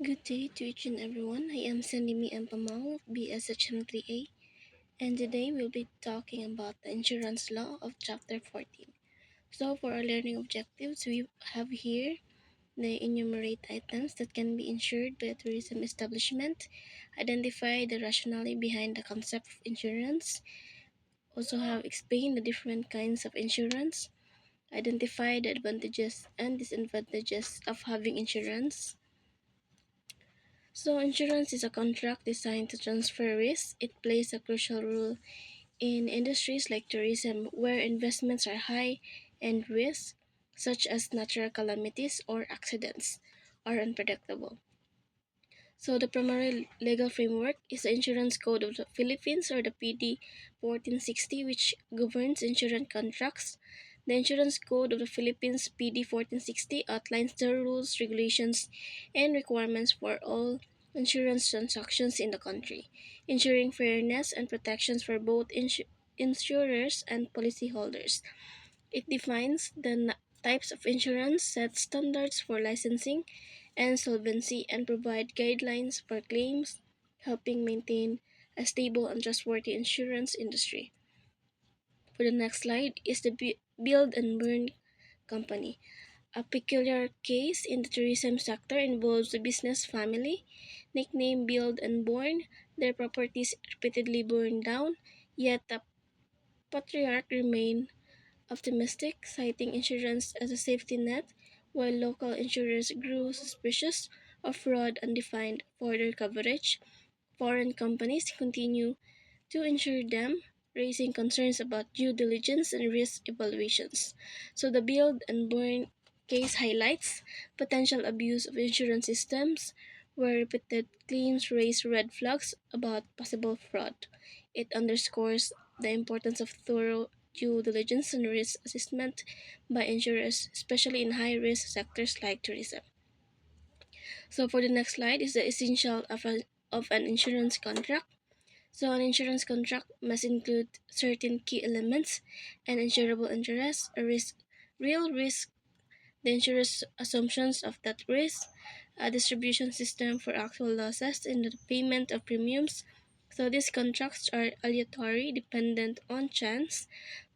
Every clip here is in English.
Good day to each and everyone. I am Sandimi and Pamaong of BSHM3A, and today we'll be talking about the insurance law of Chapter 14. So, for our learning objectives, we have here the enumerate items that can be insured by a tourism establishment, identify the rationale behind the concept of insurance, also have explained the different kinds of insurance, identify the advantages and disadvantages of having insurance. So, insurance is a contract designed to transfer risk. It plays a crucial role in industries like tourism, where investments are high and risks, such as natural calamities or accidents, are unpredictable. So, the primary legal framework is the Insurance Code of the Philippines, or the PD 1460, which governs insurance contracts. The Insurance Code of the Philippines PD 1460 outlines the rules, regulations, and requirements for all insurance transactions in the country, ensuring fairness and protections for both insurers and policyholders. It defines the types of insurance, sets standards for licensing and solvency, and provide guidelines for claims, helping maintain a stable and trustworthy insurance industry. For the next slide is the Build and Burn Company. A peculiar case in the tourism sector involves the business family, nicknamed Build and Burn. Their properties repeatedly burned down, yet the patriarch remained optimistic, citing insurance as a safety net, while local insurers grew suspicious of fraud and defined further coverage. Foreign companies continue to insure them, raising concerns about due diligence and risk evaluations. So, the Build and Burn case highlights potential abuse of insurance systems, where repeated claims raise red flags about possible fraud. It underscores the importance of thorough due diligence and risk assessment by insurers, especially in high risk sectors like tourism. So, for the next slide is the essential of an insurance contract. So, an insurance contract must include certain key elements: an insurable interest, a risk, real risk, the insurer's assumptions of that risk, a distribution system for actual losses, and the payment of premiums. So, these contracts are aleatory, dependent on chance,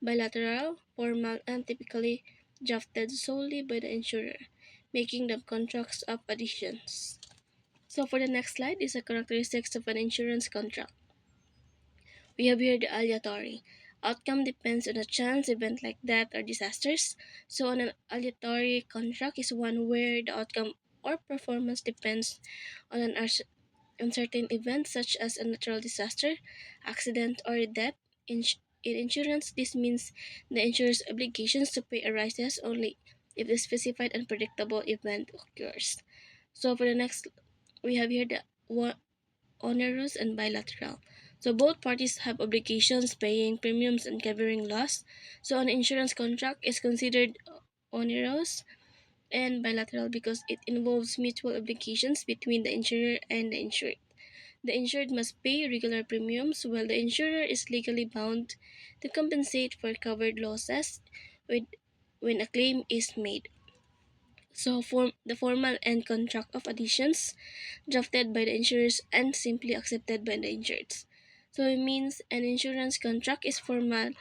bilateral, formal, and typically drafted solely by the insurer, making them contracts of adhesions. So, for the next slide is the characteristics of an insurance contract. We have here the aleatory. Outcome depends on a chance event like death or disasters. So, an aleatory contract is one where the outcome or performance depends on an uncertain event such as a natural disaster, accident, or death. In insurance, this means the insurer's obligations to pay arises only if the specified unpredictable event occurs. So, for the next, we have here the onerous and bilateral. So both parties have obligations paying premiums and covering loss. So an insurance contract is considered onerous and bilateral because it involves mutual obligations between the insurer and the insured. The insured must pay regular premiums while the insurer is legally bound to compensate for covered losses with, when a claim is made. So the formal and contract of adhesions drafted by the insurers and simply accepted by the insureds. So it means an insurance contract is formal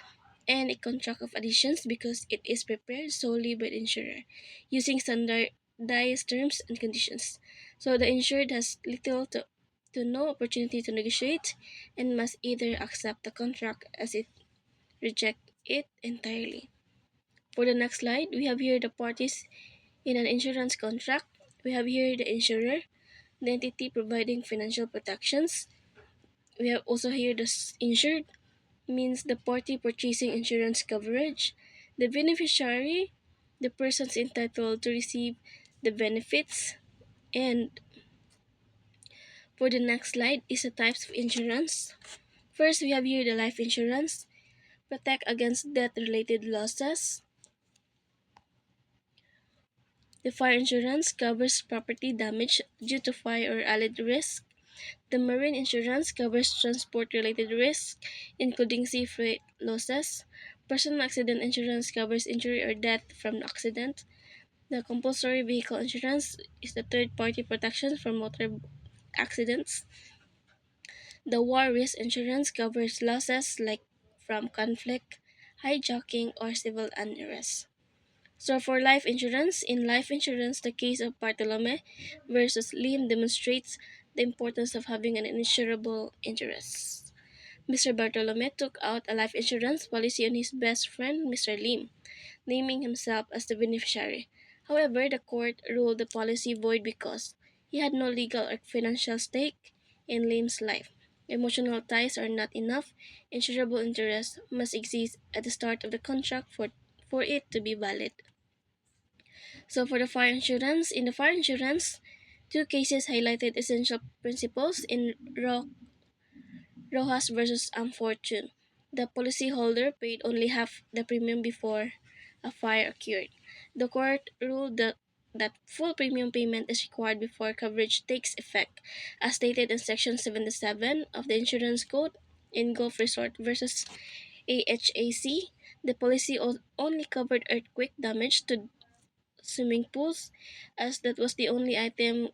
and a contract of adhesions because it is prepared solely by the insurer using standardized terms and conditions. So the insured has little to no opportunity to negotiate and must either accept the contract as it reject it entirely. For the next slide, we have here the parties in an insurance contract. We have here the insurer, the entity providing financial protections. We have also here the insured, means the party purchasing insurance coverage. The beneficiary, the persons entitled to receive the benefits. And for the next slide is the types of insurance. First, we have here the life insurance, protect against death-related losses. The fire insurance covers property damage due to fire or allied risk. The marine insurance covers transport-related risks, including sea freight losses. Personal accident insurance covers injury or death from the accident. The compulsory vehicle insurance is the third party protection for motor accidents. The war risk insurance covers losses like from conflict, hijacking, or civil unrest. So for life insurance, in life insurance, the case of Bartolome versus Lim demonstrates the importance of having an insurable interest. Mr. Bartolome took out a life insurance policy on his best friend, Mr. Lim, naming himself as the beneficiary. However, the court ruled the policy void because he had no legal or financial stake in Lim's life. Emotional ties are not enough. Insurable interest must exist at the start of the contract for it to be valid. So for the fire insurance, in the fire insurance, two cases highlighted essential principles in Rojas versus Unfortune. The policyholder paid only half the premium before a fire occurred. The court ruled that full premium payment is required before coverage takes effect, as stated in Section 77 of the Insurance Code. In Gulf Resort versus AHAC, the policy only covered earthquake damage to swimming pools, as that was the only item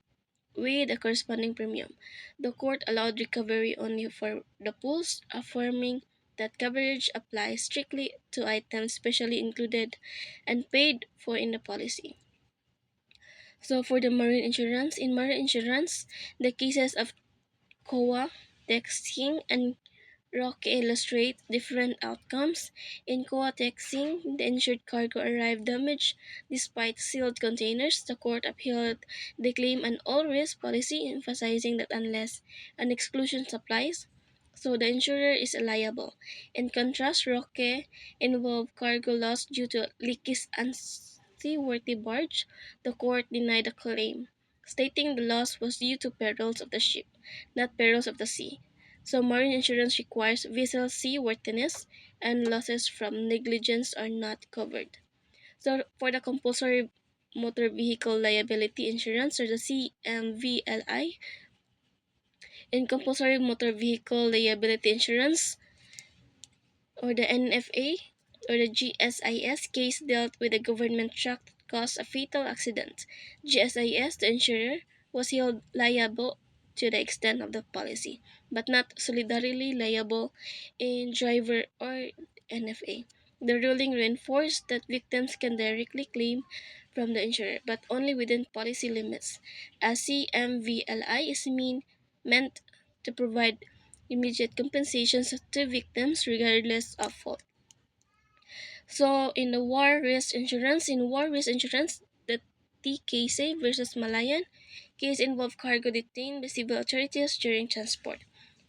with a corresponding premium. The court allowed recovery only for the pools, affirming that coverage applies strictly to items specially included and paid for in the policy. So for the marine insurance, in marine insurance, the cases of COA, Texing, and Rock illustrate different outcomes. In Coatexing, the insured cargo arrived damaged despite sealed containers. The court upheld the claim and all risk policy, emphasizing that unless an exclusion applies, so the insurer is liable. In contrast, Roque involved cargo loss due to leaky unseaworthy barge. The court denied the claim, stating the loss was due to perils of the ship, not perils of the sea. So marine insurance requires vessel seaworthiness, and losses from negligence are not covered. So for the compulsory motor vehicle liability insurance, or the CMVLI, in compulsory motor vehicle liability insurance, or the NFA, or the GSIS case dealt with a government truck that caused a fatal accident. GSIS, the insurer, was held liable to the extent of the policy, but not solidarily liable in driver or NFA. The ruling reinforced that victims can directly claim from the insurer, but only within policy limits, as CMVLI is meant to provide immediate compensations to victims regardless of fault. So in the war risk insurance, the TKC versus Malayan case involved cargo detained by civil authorities during transport.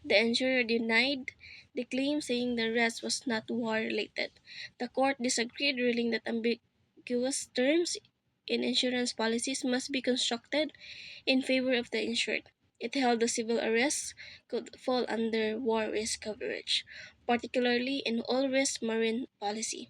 The insurer denied the claim, saying the arrest was not war related. The court disagreed, ruling that ambiguous terms in insurance policies must be constructed in favor of the insured. It held the civil arrests could fall under war risk coverage, particularly in all risk marine policy.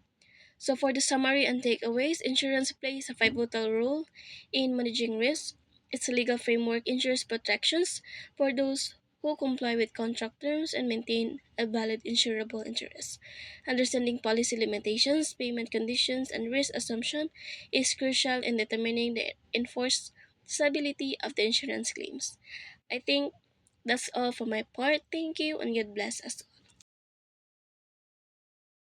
So, for the summary and takeaways, insurance plays a pivotal role in managing risk. Its legal framework ensures protections for those who comply with contract terms and maintain a valid insurable interest. Understanding policy limitations, payment conditions, and risk assumption is crucial in determining the enforceability of the insurance claims. I think that's all for my part. Thank you, and God bless us.